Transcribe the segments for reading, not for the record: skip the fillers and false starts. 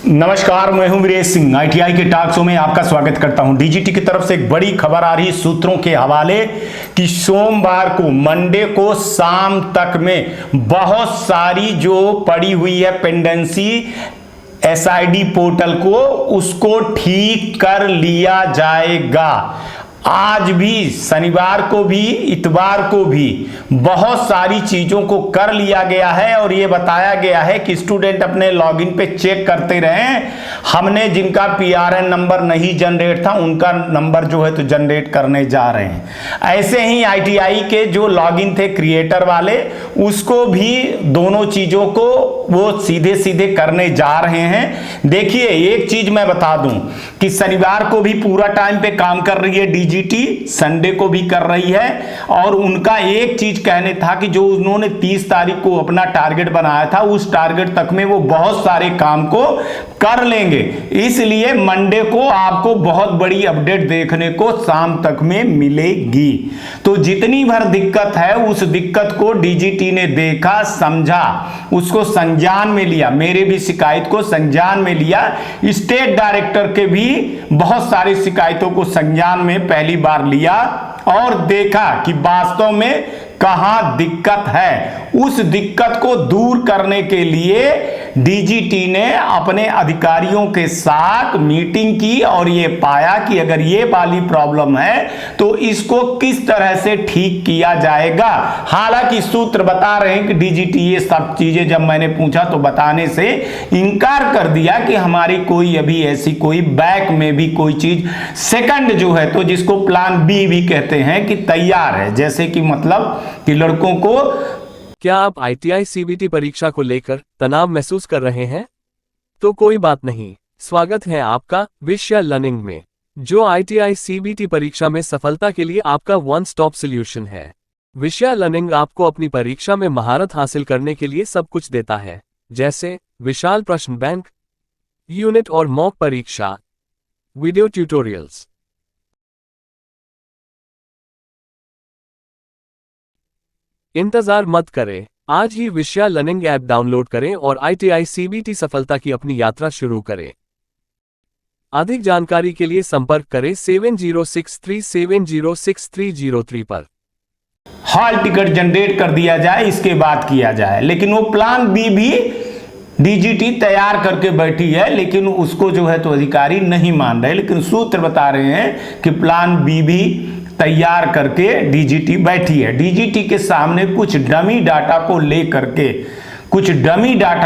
नमस्कार, मैं हूं वीरेश सिंह। आईटीआई के टॉक शो में आपका स्वागत करता हूं। डीजीटी की तरफ से एक बड़ी खबर आ रही सूत्रों के हवाले कि सोमवार को मंडे को शाम तक में बहुत सारी जो पड़ी हुई है पेंडेंसी एसआईडी पोर्टल को उसको ठीक कर लिया जाएगा। आज भी, शनिवार को भी, इतवार को भी बहुत सारी चीजों को कर लिया गया है और ये बताया गया है कि स्टूडेंट अपने लॉगिन पे चेक करते रहें। हमने जिनका पीआरएन नंबर नहीं जनरेट था उनका नंबर जो है तो जनरेट करने जा रहे हैं। ऐसे ही आईटीआई के जो लॉगिन थे क्रिएटर वाले, उसको भी दोनों चीजों को वो सीधे सीधे करने जा रहे हैं। देखिए, एक चीज मैं बता दूं कि शनिवार को भी पूरा टाइम पे काम कर रही है डीजीटी, संडे को भी कर रही है और उनका एक चीज कहने था कि जो उन्होंने 30 तारीख को अपना टारगेट बनाया था उस टारगेट तक में वो बहुत सारे काम को कर लेंगे। इसलिए मंडे को आपको बहुत बड़ी अपडेट देखने को शाम तक में मिलेगी। तो जितनी भर दिक्कत है उस दिक्कत को डीजीटी ने देखा, समझा, उसको संज्ञान में लिया। मेरे भी शिकायत को संज्ञान में लिया, स्टेट डायरेक्टर के भी बहुत सारी शिकायतों को संज्ञान में पहली बार लिया और देखा कि वास्तव में कहां दिक्कत है। उस दिक्कत को दूर करने के लिए डीजीटी ने अपने अधिकारियों के साथ मीटिंग की और ये पाया कि अगर ये वाली प्रॉब्लम है तो इसको किस तरह से ठीक किया जाएगा। हालांकि सूत्र बता रहे हैं कि डीजीटी ये सब चीजें जब मैंने पूछा तो बताने से इनकार कर दिया कि हमारी कोई अभी ऐसी कोई बैक में भी कोई चीज सेकंड जो है तो जिसको प्लान बी भी कहते हैं कि तैयार है। जैसे कि मतलब कि लड़कों को, क्या आप आईटीआई सीबीटी परीक्षा को लेकर तनाव महसूस कर रहे हैं? तो कोई बात नहीं, स्वागत है आपका विषय लर्निंग में, जो आईटीआई सीबीटी परीक्षा में सफलता के लिए आपका वन स्टॉप सॉल्यूशन है। विषय लर्निंग आपको अपनी परीक्षा में महारत हासिल करने के लिए सब कुछ देता है, जैसे विशाल प्रश्न बैंक, यूनिट और मॉक परीक्षा, वीडियो ट्यूटोरियल्स। इंतजार मत करें, आज ही विषय लर्निंग ऐप डाउनलोड करें और आईटीआई सीबीटी सफलता की अपनी यात्रा शुरू करें। अधिक जानकारी के लिए संपर्क करें 7063706303 पर। हॉल टिकट जनरेट कर दिया जाए, इसके बाद किया जाए। लेकिन वो प्लान बी भी डीजीटी तैयार करके बैठी है, लेकिन उसको जो है तो अधिकारी नहीं मान रहे। लेकिन सूत्र बता रहे हैं कि प्लान बी भी तैयार करके डीजीटी बैठी है। डीजीटी के सामने कुछ डमी डाटा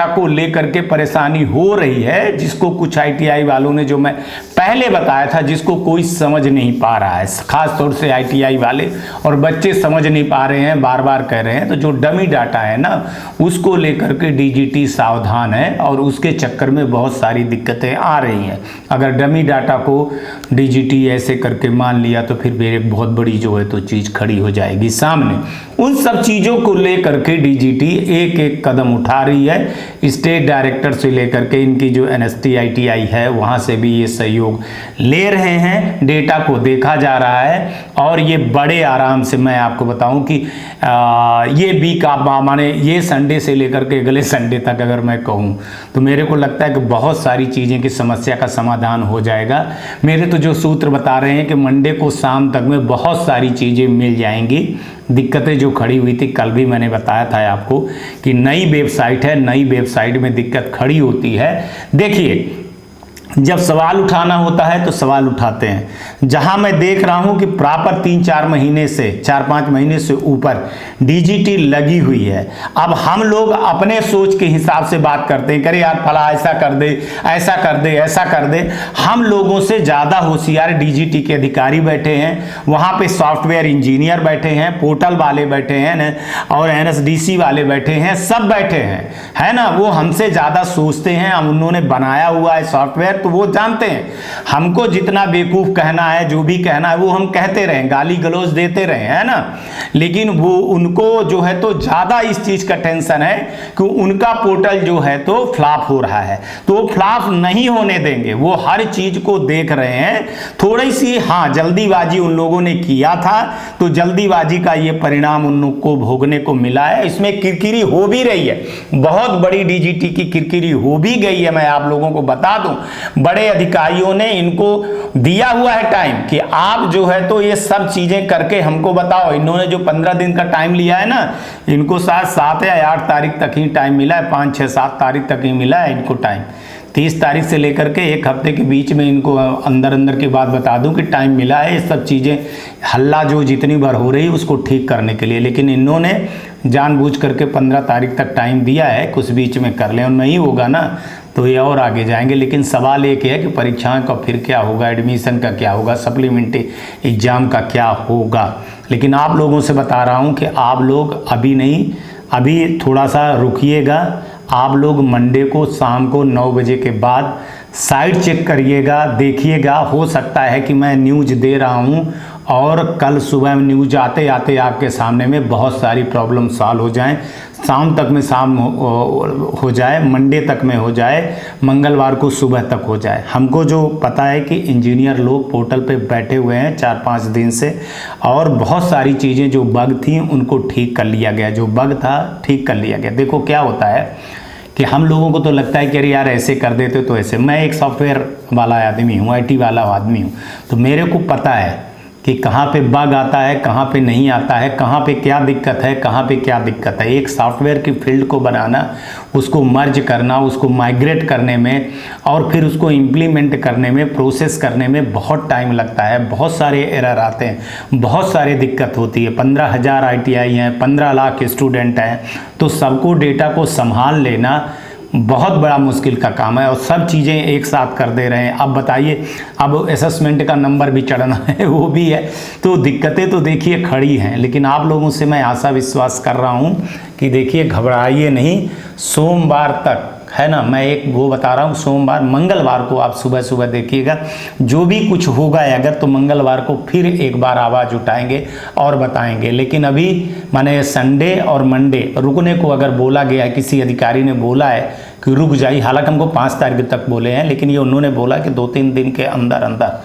को लेकर के परेशानी हो रही है, जिसको कुछ आईटीआई वालों ने, जो मैं पहले बताया था, जिसको कोई समझ नहीं पा रहा है, खास तौर से आईटीआई वाले और बच्चे समझ नहीं पा रहे हैं, बार बार कह रहे हैं। तो जो डमी डाटा है ना, उसको लेकर के डीजीटी सावधान है और उसके चक्कर में बहुत सारी दिक्कतें आ रही हैं। अगर डमी डाटा को डीजीटी ऐसे करके मान लिया तो फिर भी एक बहुत बड़ी जो है तो चीज खड़ी हो जाएगी सामने। उन सब चीजों को लेकर के डीजीटी एक एक कदम उठा रही है। स्टेट डायरेक्टर से लेकर के इनकी जो एनएसटी आईटीआई है वहां से भी ये सहयोग ले रहे हैं। डेटा को देखा जा रहा है और ये बड़े आराम से, मैं आपको बताऊं कि ये वीक आप माने ये संडे से लेकर के अगले संडे तक अगर मैं कहूं तो मेरे को लगता है कि बहुत सारी चीजें की समस्या का समाधान हो जाएगा। मेरे तो जो सूत्र बता रहे हैं कि मंडे को शाम तक में बहुत सारी चीजें मिल जाएंगी। दिक्कतें जो खड़ी हुई थी, कल भी मैंने बताया था आपको कि नई वेबसाइट है, नई वेबसाइट में दिक्कत खड़ी होती है। देखिए, जब सवाल उठाना होता है तो सवाल उठाते हैं। जहां मैं देख रहा हूं कि प्रॉपर 3-4 महीने से, 4-5 महीने से ऊपर डीजीटी लगी हुई है। अब हम लोग अपने सोच के हिसाब से बात करते हैं, करे यार फला ऐसा कर दे, ऐसा कर दे, ऐसा कर दे। हम लोगों से ज़्यादा होशियार डीजीटी के अधिकारी बैठे हैं, वहाँ पे सॉफ्टवेयर इंजीनियर बैठे हैं, पोर्टल वाले बैठे हैं और एनएसडीसी वाले बैठे हैं, सब बैठे हैं, है ना। वो हमसे ज़्यादा सोचते हैं। उन्होंने बनाया हुआ है सॉफ्टवेयर तो वो जानते हैं हमको जितना बेवकूफ़ कहना है, जो भी कहना है वो हम कहते रहें, गाली गलौज देते रहें, है ना। लेकिन वो उनको जो है तो ज़्यादा इस चीज़ का टेंशन है कि उनका पोर्टल जो है तो फ्लॉप हो रहा है, तो वो फ्लॉप नहीं होने देंगे। वो हर चीज़ को देख रहे हैं। थोड़ी सी हाँ जल्दीबाजी उन लोगों ने किया था, तो जल्दीबाजी का ये परिणाम उन लोग को भोगने को मिला है। इसमें किरकिरी हो भी रही है, बहुत बड़ी डीजीटी की किरकिरी हो भी गई है। मैं आप लोगों को बता दूं, बड़े अधिकारियों ने इनको दिया हुआ है टाइम कि आप जो है तो ये सब चीजें करके हमको बताओ। इन्होंने जो 15 दिन का टाइम लिया है ना, इनको शायद 7 या 8 तारीख तक ही टाइम मिला है, 5, 6, 7 तारीख तक ही मिला है इनको टाइम। 30 तारीख से लेकर के 1 हफ्ते के बीच में इनको अंदर अंदर की बात बता दूं कि टाइम मिला है ये सब चीज़ें हल्ला जो जितनी बार हो रही है उसको ठीक करने के लिए। लेकिन इन्होंने जानबूझ करके 15 तारीख तक टाइम दिया है, कुछ बीच में कर लें, और नहीं होगा ना तो ये और आगे जाएंगे। लेकिन सवाल एक है कि परीक्षाओं का फिर क्या होगा, एडमिशन का क्या होगा, सप्लीमेंट्री एग्ज़ाम का क्या होगा। लेकिन आप लोगों से बता रहा हूँ कि आप लोग अभी नहीं, अभी थोड़ा सा रुकिएगा। आप लोग मंडे को शाम को 9 बजे के बाद साइट चेक करिएगा, देखिएगा। हो सकता है कि मैं न्यूज़ दे रहा हूं और कल सुबह न्यूज़ आते आते आपके सामने में बहुत सारी प्रॉब्लम सॉल्व हो जाएं, शाम तक में हो जाए, मंडे तक में हो जाए, मंगलवार को सुबह तक हो जाए। हमको जो पता है कि इंजीनियर लोग पोर्टल पे बैठे हुए हैं 4-5 दिन से, और बहुत सारी चीज़ें जो बग थी उनको ठीक कर लिया गया, जो बग था ठीक कर लिया गया। देखो क्या होता है कि हम लोगों को तो लगता है कि अरे यार ऐसे कर देते तो ऐसे। मैं एक सॉफ्टवेयर वाला आदमी हूँ, IT वाला आदमी हूँ, तो मेरे को पता है कि कहाँ पे बग आता है, कहाँ पे नहीं आता है, कहाँ पे क्या दिक्कत है, कहाँ पे क्या दिक्कत है। एक सॉफ्टवेयर की फील्ड को बनाना, उसको मर्ज करना, उसको माइग्रेट करने में और फिर उसको इम्प्लीमेंट करने में, प्रोसेस करने में बहुत टाइम लगता है। बहुत सारे एरर आते हैं, बहुत सारी दिक्कत होती है। 15,000 ITI हैं, 15 लाख स्टूडेंट हैं, तो सबको डेटा को संभाल लेना बहुत बड़ा मुश्किल का काम है, और सब चीज़ें एक साथ कर दे रहे हैं। अब बताइए, अब असेसमेंट का नंबर भी चढ़ना है, वो भी है, तो दिक्कतें तो देखिए खड़ी हैं। लेकिन आप लोगों से मैं आशा विश्वास कर रहा हूँ कि देखिए घबराइए नहीं, सोमवार तक है ना, मैं एक वो बता रहा हूँ, सोमवार मंगलवार को आप सुबह सुबह देखिएगा। जो भी कुछ होगा अगर तो मंगलवार को फिर एक बार आवाज़ उठाएंगे और बताएंगे। लेकिन अभी माने संडे और मंडे रुकने को अगर बोला गया है, किसी अधिकारी ने बोला है कि रुक जाइए, हालांकि हमको 5 तारीख तक बोले हैं, लेकिन ये उन्होंने बोला कि 2-3 दिन के अंदर अंदर,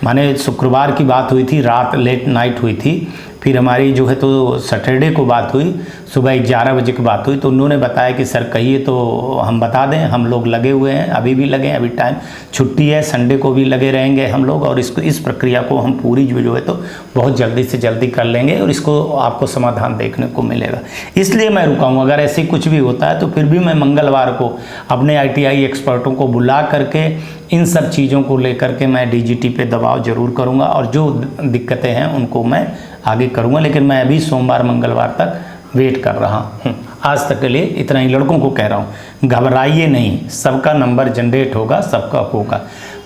माने शुक्रवार की बात हुई थी, रात लेट नाइट हुई थी, फिर हमारी जो है तो सैटरडे को बात हुई, सुबह 11 बजे की बात हुई, तो उन्होंने बताया कि सर कहिए तो हम बता दें, हम लोग लगे हुए हैं, अभी भी लगे हैं, अभी टाइम छुट्टी है, संडे को भी लगे रहेंगे हम लोग, और इसको इस प्रक्रिया को हम पूरी जो है तो बहुत जल्दी से जल्दी कर लेंगे और इसको आपको समाधान देखने को मिलेगा। इसलिए मैं रुका हूँ। अगर ऐसे कुछ भी होता है तो फिर भी मैं मंगलवार को अपने ITI एक्सपर्टों को बुला करके इन सब चीज़ों को लेकर के मैं DGT पे दबाव जरूर करूँगा, और जो दिक्कतें हैं उनको मैं आगे करूँगा। लेकिन मैं अभी सोमवार मंगलवार तक वेट कर रहा हूँ। आज तक के लिए इतना ही लड़कों को कह रहा हूँ, घबराइए नहीं, सबका नंबर जनरेट होगा, सबका होगा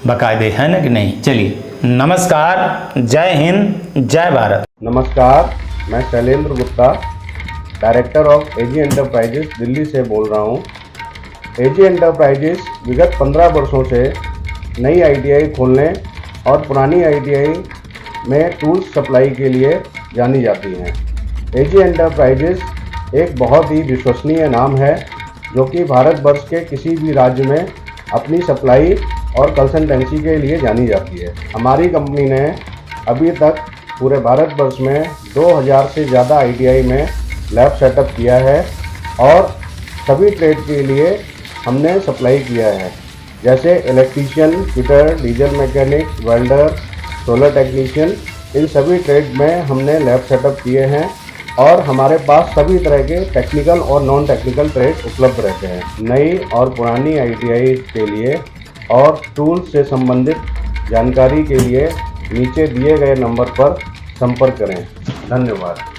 बाकायदे, है ना कि नहीं। चलिए नमस्कार, जय हिंद, जय भारत। नमस्कार, मैं Shailendra Gupta, director of AG enterprises Delhi से बोल रहा हूँ। AG एंटरप्राइजेस विगत 15 वर्षों से नई ITI खोलने और पुरानी ITI में टूल्स सप्लाई के लिए जानी जाती हैं। AG एंटरप्राइजेस एक बहुत ही विश्वसनीय नाम है जो कि भारतवर्ष के किसी भी राज्य में अपनी सप्लाई और कंसल्टेंसी के लिए जानी जाती है। हमारी कंपनी ने अभी तक पूरे भारतवर्ष में 2000 से ज़्यादा ITI में लैब सेटअप किया है, और सभी ट्रेड के लिए हमने सप्लाई किया है, जैसे electrician, fitter, diesel mechanic, welder, solar technician, इन सभी ट्रेड में हमने लैब सेटअप किए हैं, और हमारे पास सभी तरह के टेक्निकल और नॉन टेक्निकल ट्रेड उपलब्ध रहते हैं। नई और पुरानी ITI के लिए और टूल्स से संबंधित जानकारी के लिए नीचे दिए गए नंबर पर संपर्क करें। धन्यवाद।